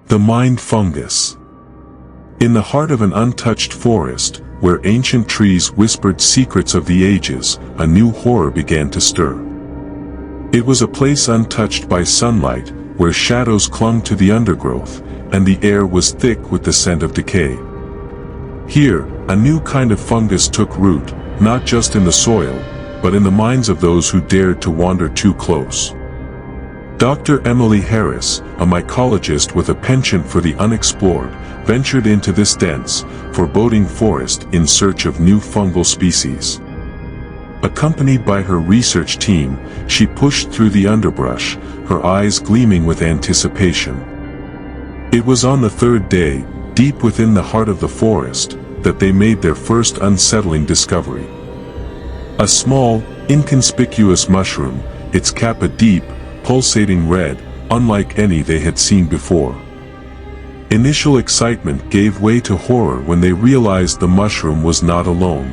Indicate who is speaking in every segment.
Speaker 1: The Mind Fungus. In the heart of an untouched forest, where ancient trees whispered secrets of the ages, a new horror began to stir. It was a place untouched by sunlight, where shadows clung to the undergrowth, and the air was thick with the scent of decay. Here, a new kind of fungus took root, not just in the soil, but in the minds of those who dared to wander too close. Dr. Emily Harris, a mycologist with a penchant for the unexplored, ventured into this dense, foreboding forest in search of new fungal species. Accompanied by her research team, she pushed through the underbrush, her eyes gleaming with anticipation. It was on the third day, deep within the heart of the forest, that they made their first unsettling discovery. A small, inconspicuous mushroom, its cap a deep, pulsating red, unlike any they had seen before. Initial excitement gave way to horror when they realized the mushroom was not alone.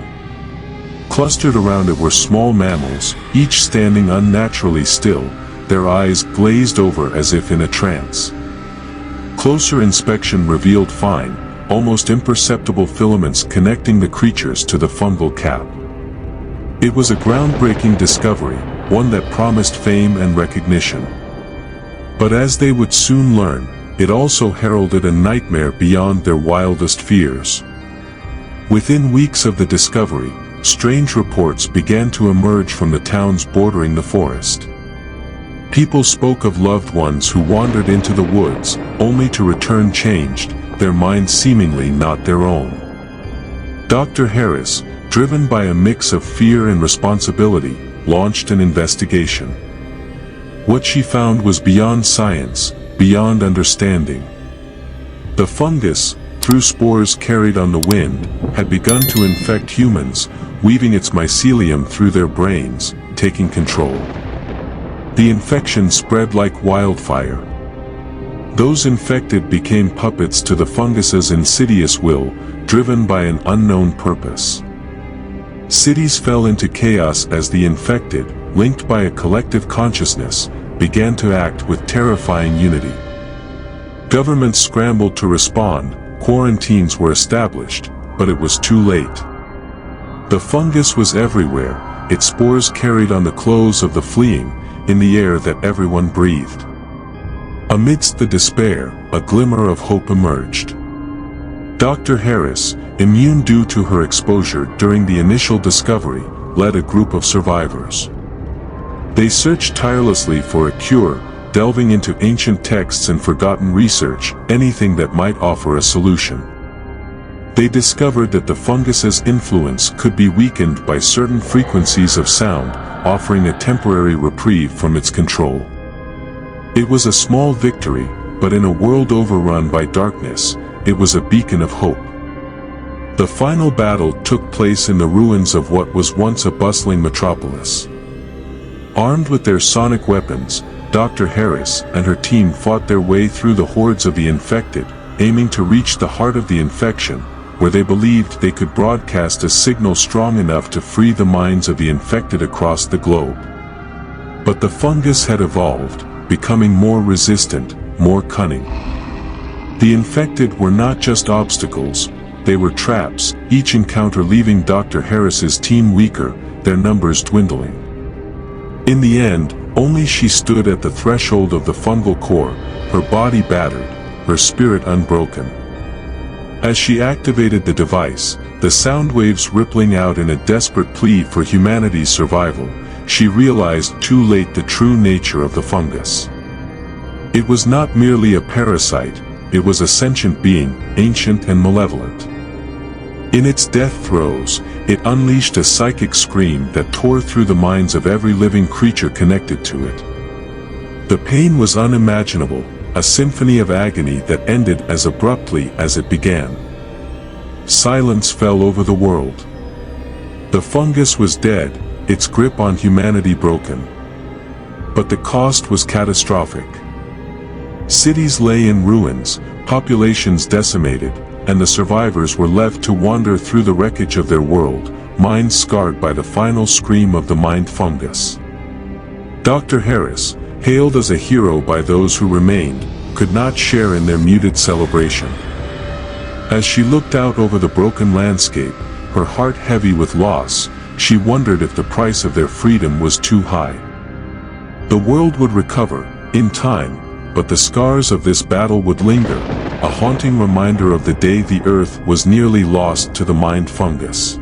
Speaker 1: Clustered around it were small mammals, each standing unnaturally still, their eyes glazed over as if in a trance. Closer inspection revealed fine, almost imperceptible filaments connecting the creatures to the fungal cap. It was a groundbreaking discovery, one that promised fame and recognition. But as they would soon learn, it also heralded a nightmare beyond their wildest fears. Within weeks of the discovery, strange reports began to emerge from the towns bordering the forest. People spoke of loved ones who wandered into the woods, only to return changed, their minds seemingly not their own. Dr. Harris, driven by a mix of fear and responsibility, launched an investigation. What she found was beyond science, beyond understanding. The fungus, through spores carried on the wind, had begun to infect humans, weaving its mycelium through their brains, taking control. The infection spread like wildfire. Those infected became puppets to the fungus's insidious will, driven by an unknown purpose. Cities fell into chaos as the infected, linked by a collective consciousness, began to act with terrifying unity. Governments scrambled to respond, quarantines were established, but it was too late. The fungus was everywhere, its spores carried on the clothes of the fleeing, in the air that everyone breathed. Amidst the despair, a glimmer of hope emerged. Dr. Harris, immune due to her exposure during the initial discovery, led a group of survivors. They searched tirelessly for a cure, delving into ancient texts and forgotten research, anything that might offer a solution. They discovered that the fungus's influence could be weakened by certain frequencies of sound, offering a temporary reprieve from its control. It was a small victory, but in a world overrun by darkness, it was a beacon of hope. The final battle took place in the ruins of what was once a bustling metropolis. Armed with their sonic weapons, Dr. Harris and her team fought their way through the hordes of the infected, aiming to reach the heart of the infection, where they believed they could broadcast a signal strong enough to free the minds of the infected across the globe. But the fungus had evolved, becoming more resistant, more cunning. The infected were not just obstacles, they were traps, each encounter leaving Dr. Harris's team weaker, their numbers dwindling. In the end, only she stood at the threshold of the fungal core, her body battered, her spirit unbroken. As she activated the device, the sound waves rippling out in a desperate plea for humanity's survival, she realized too late the true nature of the fungus. It was not merely a parasite, it was a sentient being, ancient and malevolent. In its death throes, it unleashed a psychic scream that tore through the minds of every living creature connected to it. The pain was unimaginable, a symphony of agony that ended as abruptly as it began. Silence fell over the world. The fungus was dead, its grip on humanity broken. But the cost was catastrophic. Cities lay in ruins, populations decimated, and the survivors were left to wander through the wreckage of their world, minds scarred by the final scream of the mind fungus. Dr. Harris, hailed as a hero by those who remained, could not share in their muted celebration. As she looked out over the broken landscape, her heart heavy with loss, she wondered if the price of their freedom was too high. The world would recover, in time, but the scars of this battle would linger, a haunting reminder of the day the earth was nearly lost to the Mind Fungus.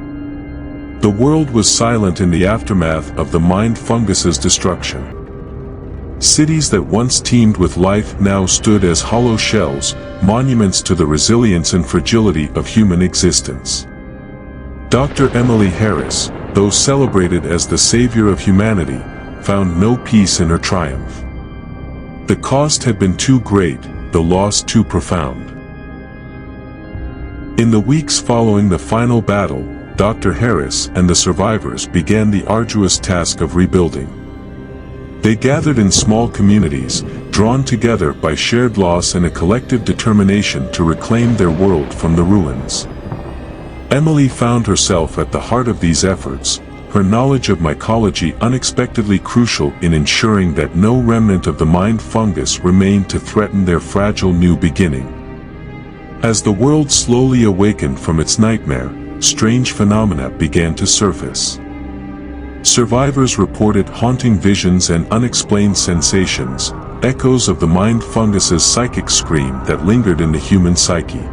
Speaker 1: The world was silent in the aftermath of the Mind Fungus's destruction. Cities that once teemed with life now stood as hollow shells, monuments to the resilience and fragility of human existence. Dr. Emily Harris, though celebrated as the savior of humanity, found no peace in her triumph. The cost had been too great, the loss too profound. In the weeks following the final battle, Dr. Harris and the survivors began the arduous task of rebuilding. They gathered in small communities, drawn together by shared loss and a collective determination to reclaim their world from the ruins. Emily found herself at the heart of these efforts, her knowledge of mycology unexpectedly crucial in ensuring that no remnant of the Mind Fungus remained to threaten their fragile new beginning. As the world slowly awakened from its nightmare, strange phenomena began to surface. Survivors reported haunting visions and unexplained sensations, echoes of the Mind Fungus's psychic scream that lingered in the human psyche.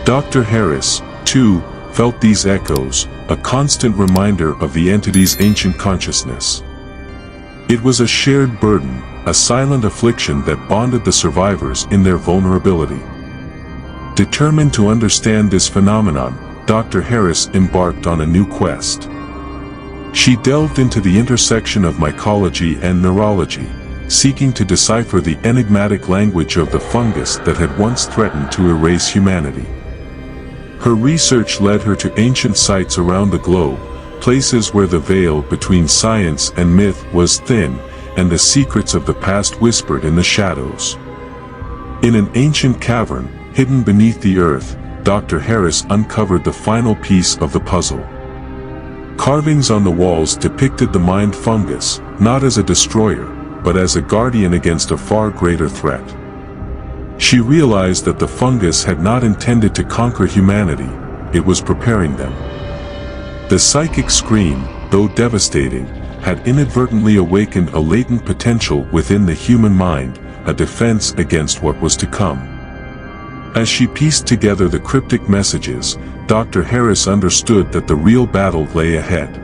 Speaker 1: Dr. Harris, too, felt these echoes, a constant reminder of the entity's ancient consciousness. It was a shared burden, a silent affliction that bonded the survivors in their vulnerability. Determined to understand this phenomenon, Dr. Harris embarked on a new quest. She delved into the intersection of mycology and neurology, seeking to decipher the enigmatic language of the fungus that had once threatened to erase humanity. Her research led her to ancient sites around the globe, places where the veil between science and myth was thin, and the secrets of the past whispered in the shadows. In an ancient cavern, hidden beneath the earth, Dr. Harris uncovered the final piece of the puzzle. Carvings on the walls depicted the Mind Fungus, not as a destroyer, but as a guardian against a far greater threat. She realized that the fungus had not intended to conquer humanity, it was preparing them. The psychic scream, though devastating, had inadvertently awakened a latent potential within the human mind, a defense against what was to come. As she pieced together the cryptic messages, Dr. Harris understood that the real battle lay ahead.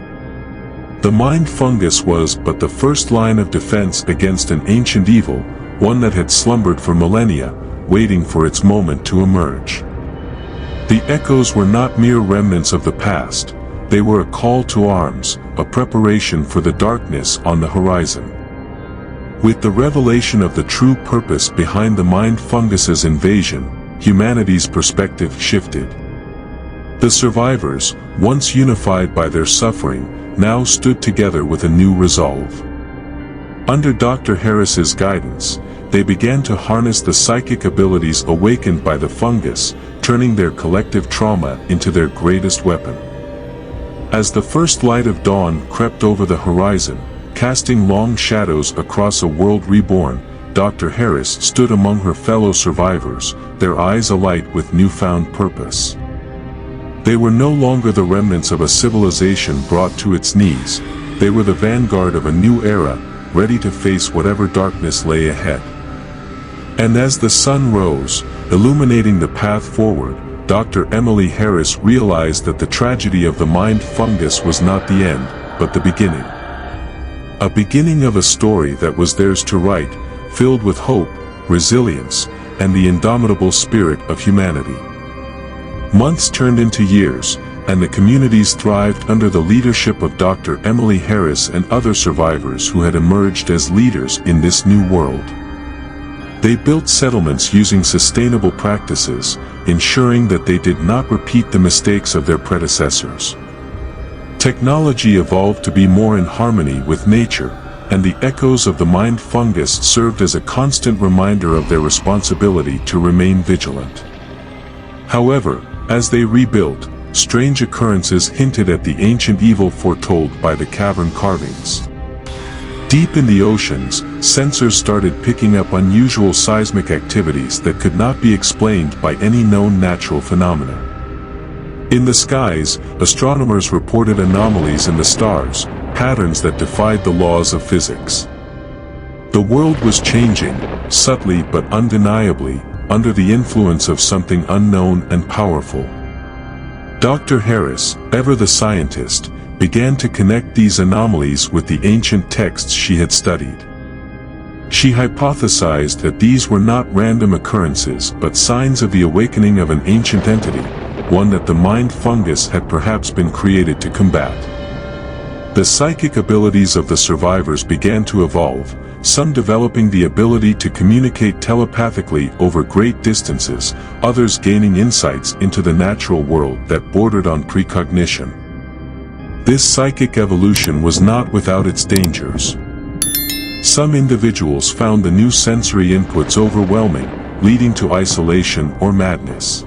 Speaker 1: The Mind Fungus was but the first line of defense against an ancient evil, one that had slumbered for millennia, waiting for its moment to emerge. The echoes were not mere remnants of the past, they were a call to arms, a preparation for the darkness on the horizon. With the revelation of the true purpose behind the Mind Fungus's invasion, humanity's perspective shifted. The survivors, once unified by their suffering, now stood together with a new resolve. Under Dr. Harris's guidance, they began to harness the psychic abilities awakened by the fungus, turning their collective trauma into their greatest weapon. As the first light of dawn crept over the horizon, casting long shadows across a world reborn, Dr. Harris stood among her fellow survivors, their eyes alight with newfound purpose. They were no longer the remnants of a civilization brought to its knees, they were the vanguard of a new era, ready to face whatever darkness lay ahead. And as the sun rose, illuminating the path forward, Dr. Emily Harris realized that the tragedy of the Mind Fungus was not the end, but the beginning. A beginning of a story that was theirs to write, filled with hope, resilience, and the indomitable spirit of humanity. Months turned into years, and the communities thrived under the leadership of Dr. Emily Harris and other survivors who had emerged as leaders in this new world. They built settlements using sustainable practices, ensuring that they did not repeat the mistakes of their predecessors. Technology evolved to be more in harmony with nature, and the echoes of the Mind Fungus served as a constant reminder of their responsibility to remain vigilant. However, as they rebuilt, strange occurrences hinted at the ancient evil foretold by the cavern carvings. Deep in the oceans, sensors started picking up unusual seismic activities that could not be explained by any known natural phenomena. In the skies, astronomers reported anomalies in the stars, patterns that defied the laws of physics. The world was changing, subtly but undeniably, under the influence of something unknown and powerful. Dr. Harris, ever the scientist, began to connect these anomalies with the ancient texts she had studied. She hypothesized that these were not random occurrences but signs of the awakening of an ancient entity, one that the Mind Fungus had perhaps been created to combat. The psychic abilities of the survivors began to evolve, some developing the ability to communicate telepathically over great distances, others gaining insights into the natural world that bordered on precognition. This psychic evolution was not without its dangers. Some individuals found the new sensory inputs overwhelming, leading to isolation or madness.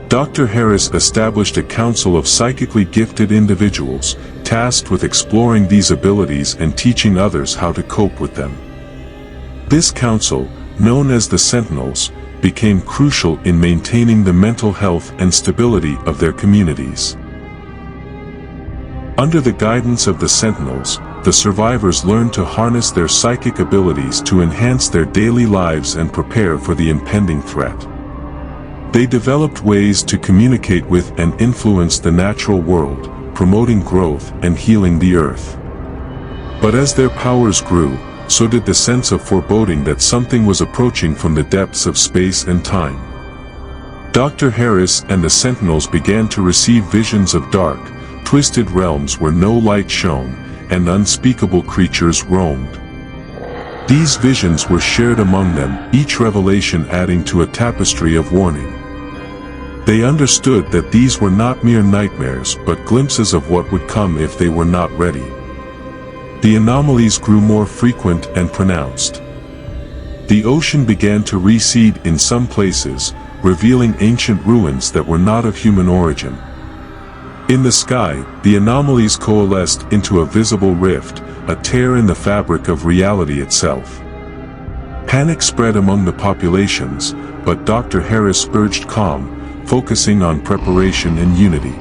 Speaker 1: Dr. Harris established a council of psychically gifted individuals, tasked with exploring these abilities and teaching others how to cope with them. This council, known as the Sentinels, became crucial in maintaining the mental health and stability of their communities. Under the guidance of the Sentinels, the survivors learned to harness their psychic abilities to enhance their daily lives and prepare for the impending threat. They developed ways to communicate with and influence the natural world, promoting growth and healing the earth. But as their powers grew, so did the sense of foreboding that something was approaching from the depths of space and time. Dr. Harris and the Sentinels began to receive visions of dark, twisted realms where no light shone, and unspeakable creatures roamed. These visions were shared among them, each revelation adding to a tapestry of warning. They understood that these were not mere nightmares but glimpses of what would come if they were not ready. The anomalies grew more frequent and pronounced. The ocean began to recede in some places, revealing ancient ruins that were not of human origin. In the sky, the anomalies coalesced into a visible rift, a tear in the fabric of reality itself. Panic spread among the populations, but Dr. Harris urged calm, focusing on preparation and unity.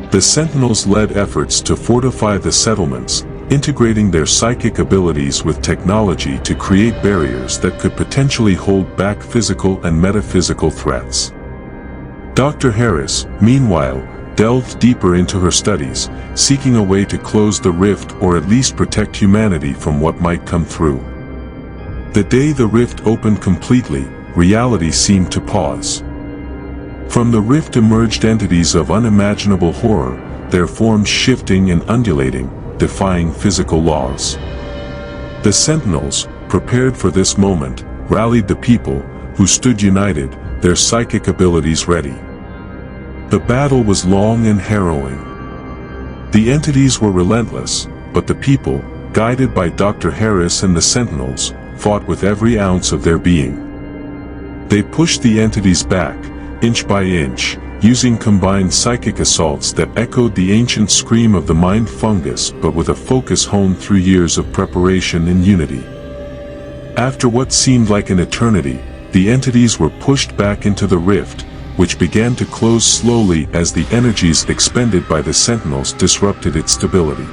Speaker 1: The Sentinels led efforts to fortify the settlements, integrating their psychic abilities with technology to create barriers that could potentially hold back physical and metaphysical threats. Dr. Harris, meanwhile, delved deeper into her studies, seeking a way to close the rift or at least protect humanity from what might come through. The day the rift opened completely, reality seemed to pause. From the rift emerged entities of unimaginable horror, their forms shifting and undulating, defying physical laws. The Sentinels, prepared for this moment, rallied the people, who stood united, their psychic abilities ready. The battle was long and harrowing. The entities were relentless, but the people, guided by Dr. Harris and the Sentinels, fought with every ounce of their being. They pushed the entities back, inch by inch, using combined psychic assaults that echoed the ancient scream of the Mind Fungus but with a focus honed through years of preparation and unity. After what seemed like an eternity, the entities were pushed back into the rift, which began to close slowly as the energies expended by the Sentinels disrupted its stability.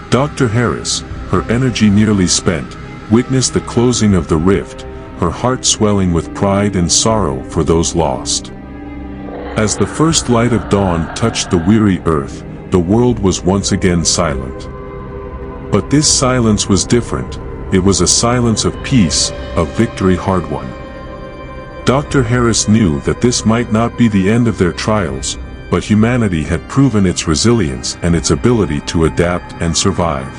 Speaker 1: Dr. Harris, her energy nearly spent, witnessed the closing of the rift, her heart swelling with pride and sorrow for those lost. As the first light of dawn touched the weary earth, the world was once again silent. But this silence was different. It was a silence of peace, of victory hard won. Dr. Harris knew that this might not be the end of their trials, but humanity had proven its resilience and its ability to adapt and survive.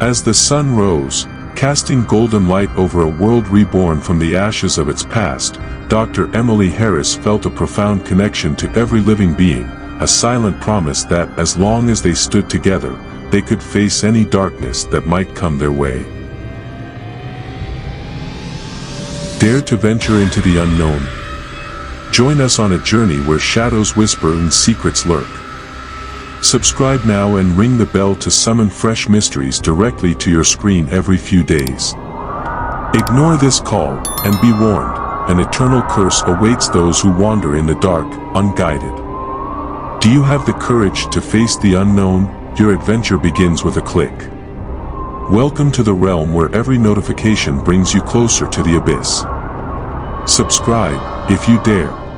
Speaker 1: As the sun rose, casting golden light over a world reborn from the ashes of its past, Dr. Emily Harris felt a profound connection to every living being, a silent promise that as long as they stood together, they could face any darkness that might come their way. Dare to venture into the unknown. Join us on a journey where shadows whisper and secrets lurk. Subscribe now and ring the bell to summon fresh mysteries directly to your screen every few days. Ignore this call, and be warned, an eternal curse awaits those who wander in the dark, unguided. Do you have the courage to face the unknown? Your adventure begins with a click. Welcome to the realm where every notification brings you closer to the abyss. Subscribe, if you dare.